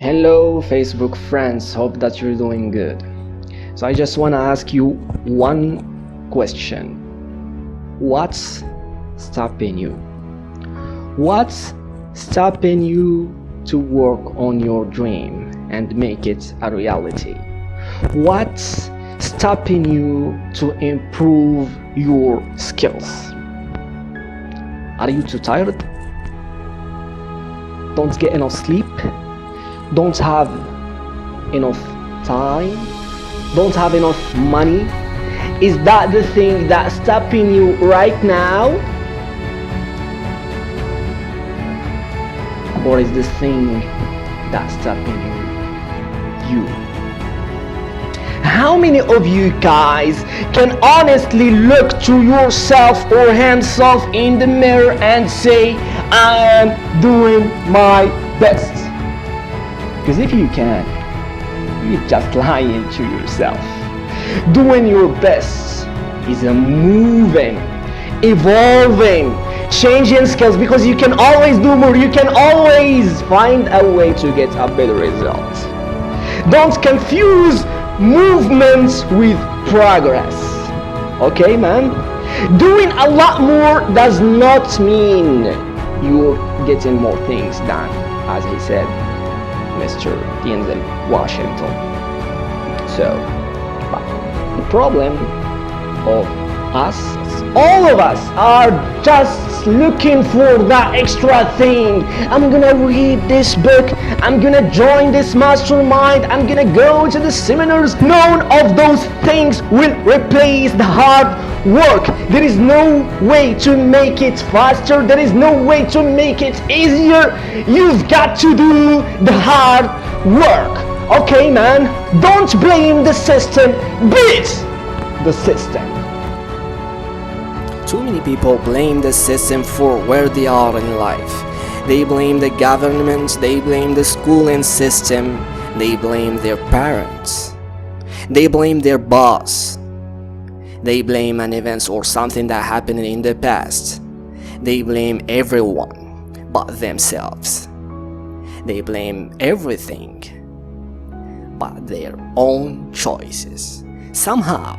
Hello Facebook friends, hope that you're doing good. So I just want to ask you one question. What's stopping you? What's stopping you to work on your dream and make it a reality? What's stopping you to improve your skills? Are you too tired? Don't get enough sleep? Don't have enough time? Don't have enough money? Is that the thing that's stopping you right now? Or is this thing that's stopping you? How many of you guys can honestly look to yourself or himself in the mirror and say, I am doing my best? Because if you can, you're just lying to yourself. Doing your best is a moving, evolving, changing skills, because you can always do more. You can always find a way to get a better result. Don't confuse movements with progress. Okay, man? Doing a lot more does not mean you're getting more things done, as he said, Mr. Denzel Washington. So, the problem of us, all of us, are just looking for that extra thing. I'm gonna read this book, I'm gonna join this mastermind, I'm gonna go to the seminars. None of those things will replace the hard work. There is no way to make it faster, there is no way to make it easier. You've got to do the hard work. Okay, man? Don't blame the system, beat the system. Too many people blame the system for where they are in life. They blame the government, they blame the schooling system, they blame their parents, they blame their boss, they blame an event or something that happened in the past. They blame everyone but themselves. They blame everything but their own choices. Somehow,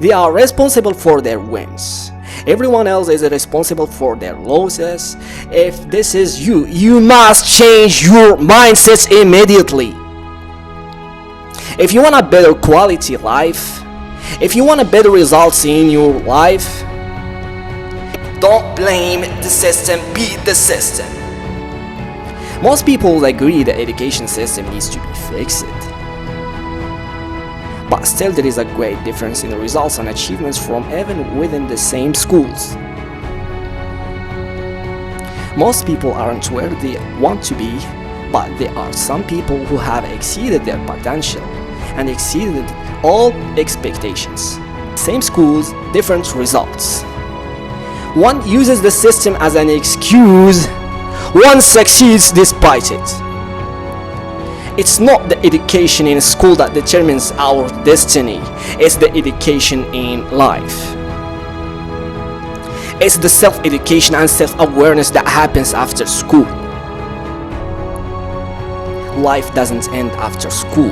they are responsible for their wins. Everyone else is responsible for their losses. If this is you, you must change your mindset immediately. If you want a better quality life, if you want a better results in your life, don't blame the system, beat the system. Most people agree the education system needs to be fixed. But still there is a great difference in the results and achievements from even within the same schools. Most people aren't where they want to be, but there are some people who have exceeded their potential and exceeded all expectations. Same schools, different results. One uses the system as an excuse, one succeeds despite it. It's not the education in school that determines our destiny, it's the education in life. It's the self-education and self-awareness that happens after school. Life doesn't end after school.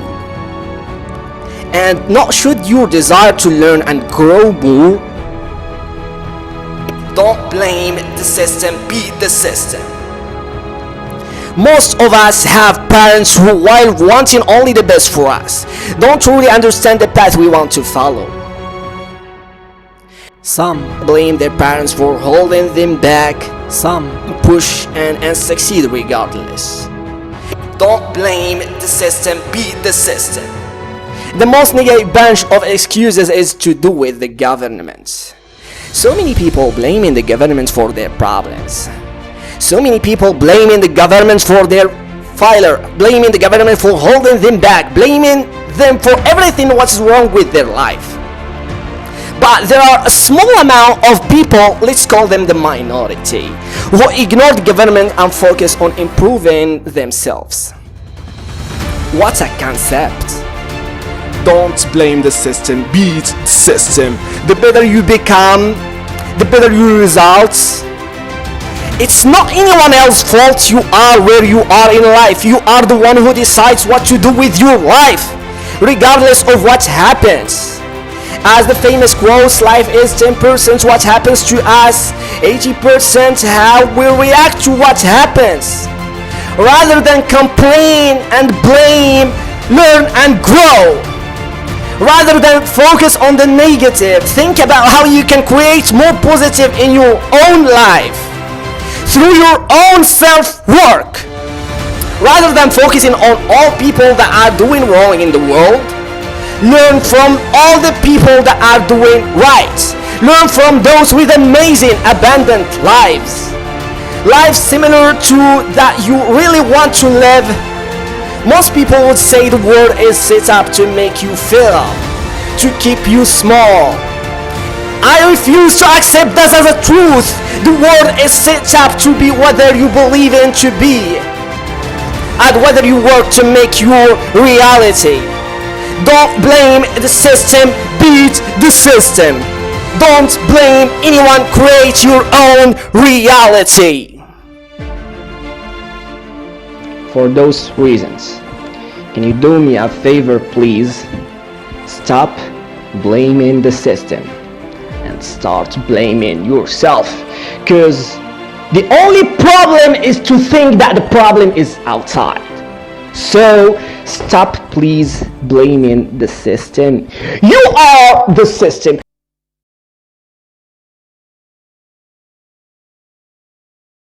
And not should your desire to learn and grow more. Don't blame the system, beat the system. Most of us have parents who, while wanting only the best for us, don't truly understand the path we want to follow. Some blame their parents for holding them back. Some push and succeed regardless. Don't blame the system, beat the system. The most negative bunch of excuses is to do with the government. So many people blaming the government for their problems. So many people blaming the government for their failure, blaming the government for holding them back, blaming them for everything what's wrong with their life. But there are a small amount of people, let's call them the minority, who ignore the government and focus on improving themselves. What a concept! Don't blame the system, beat the system. The better you become, the better your results. It's not anyone else's fault you are where you are in life. You are the one who decides what to do with your life, regardless of what happens. As the famous quote, life is 10% what happens to us, 80% how we react to what happens. Rather than complain and blame, learn and grow. Rather than focus on the negative, think about how you can create more positive in your own life through your own self-work. Rather than focusing on all people that are doing wrong in the world, learn from all the people that are doing right. Learn from those with amazing, abundant lives. Lives similar to that you really want to live. Most people would say the world is set up to make you feel, to keep you small. I refuse to accept that as a truth. The world is set up to be whether you believe in to be, and whether you work to make your reality. Don't blame the system, beat the system. Don't blame anyone, create your own reality. For those reasons, can you do me a favor, please? Stop blaming the system and start blaming yourself, because the only problem is to think that the problem is outside. So stop please blaming the system. You are the system.